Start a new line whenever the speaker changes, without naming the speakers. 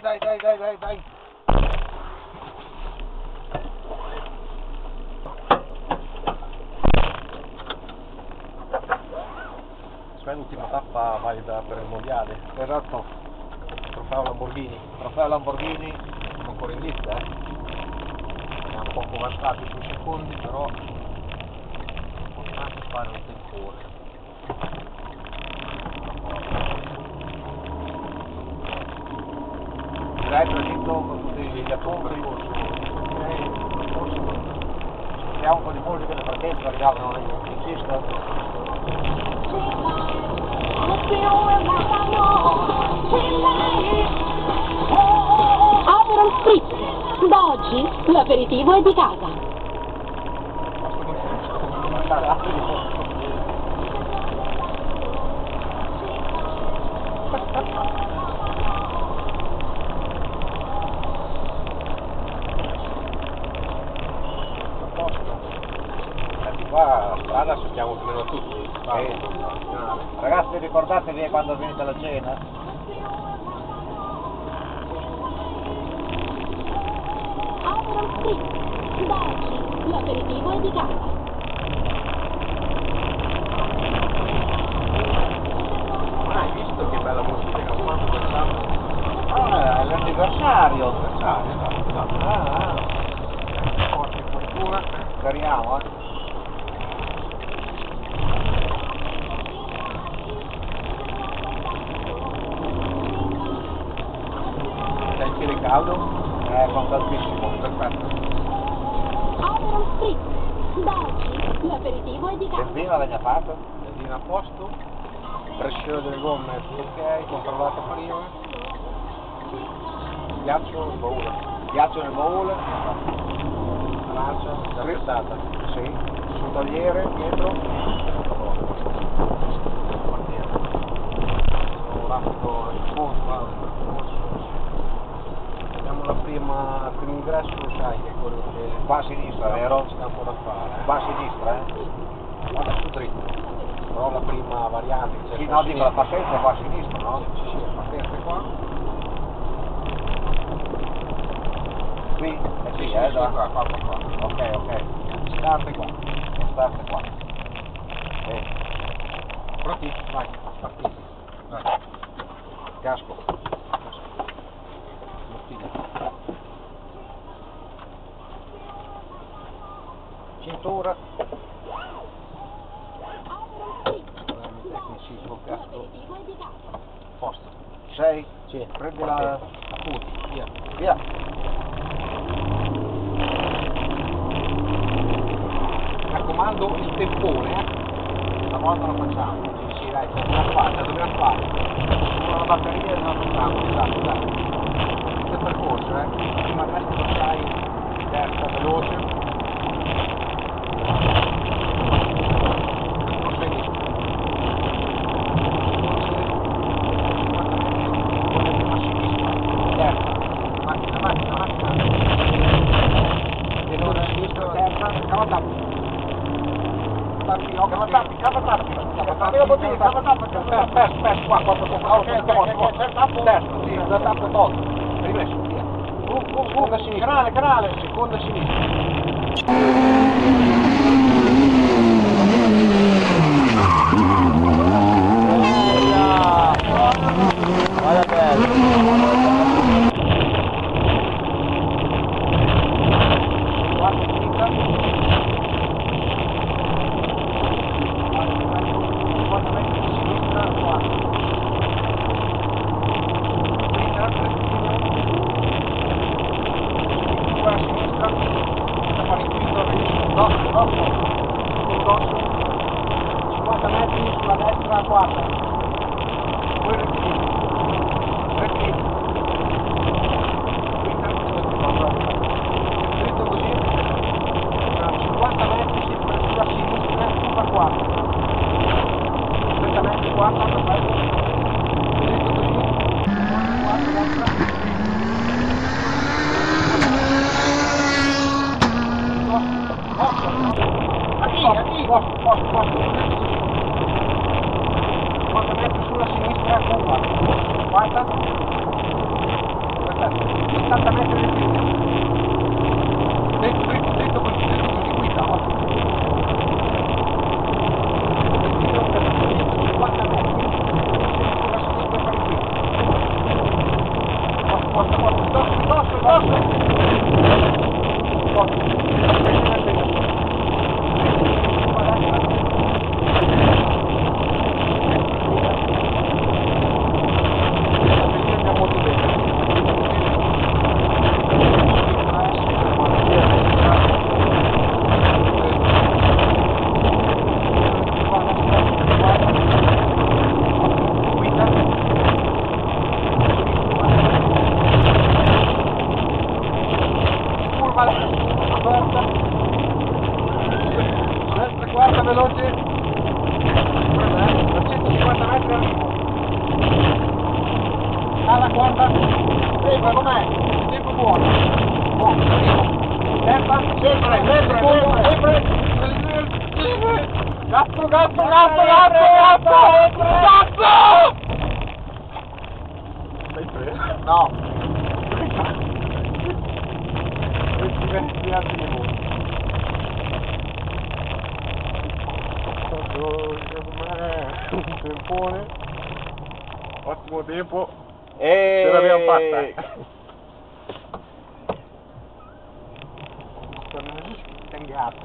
dai.
Questa è l'ultima tappa valida per il mondiale.
Esatto.
Trofeo Lamborghini.
Trofeo Lamborghini,
Siamo ancora in lista, Siamo un poco avanzati sui secondi, però importante fare un tempone.
direi tragitto con tutti gli appunti. Sentiamo un po' di musica nel frattempo, arrivavano i Sister.
Aperol Spritz, da oggi l'aperitivo è di casa.
Qua la strada sappiamo più o meno tutti. Ragazzi, ricordatevi quando venite alla cena.
Aperol Spritz, da oggi l'aperitivo è di casa.
Ma hai visto che bella musica che ho fatto quest'anno?
È l'anniversario.
Forse fortuna.
Speriamo,
C'è il piede caldo?
Con tantissimo, perfetto.
Aperol Spritz, da oggi l'aperitivo è di casa.
Benzina l'hai già fatto?
Benzina a posto, pressione delle gomme tutto ok, controllata prima, ghiaccio nel baule,
Ghiaccio nel baule?
lancia, già prestata,
Sì.
sul tagliere dietro, sono rapido il fondo, vediamo il primo ingresso, lo sai che è quello che
Qua a sinistra, vero?
c'è un po' da fare,
Qua a sinistra,
Vada su dritto, però la prima variante che c'è
Sì,
qua
no, dico la partenza è qua a sinistra, no?
Sì, la partenza è qua.
Qui? Sì,
Sì,
da.
qua.
Ok.
Start è qua.
Start è qua.
Pronti? Vai, partiti. Vai.
Casco.
Bottiglia.
Cintura.
I tecnici col casco. Posto.
6.
Sì.
Prendi la...
Appunti, via.
Via.
Mi raccomando il tempone, Stavolta lo facciamo. Sì, dai, ce dobbiamo fare. Una batteria e una facciamo, dai. Questo è il percorso, Prima destra lo sai, destra veloce. Canale, seconda sinistra.
Vada bello.
80 metri di fine. Dritto così qui stavo. 50 metri. Guarda veloce, a 150 metri arrivo. Alla quarta, sempre com'è? Tempo buono. Buono, tempo, sempre. Gatto! Sei preso? No. Ti arrivo. Un tempone, ottimo tempo, ce l'abbiamo fatta. Sono stengato.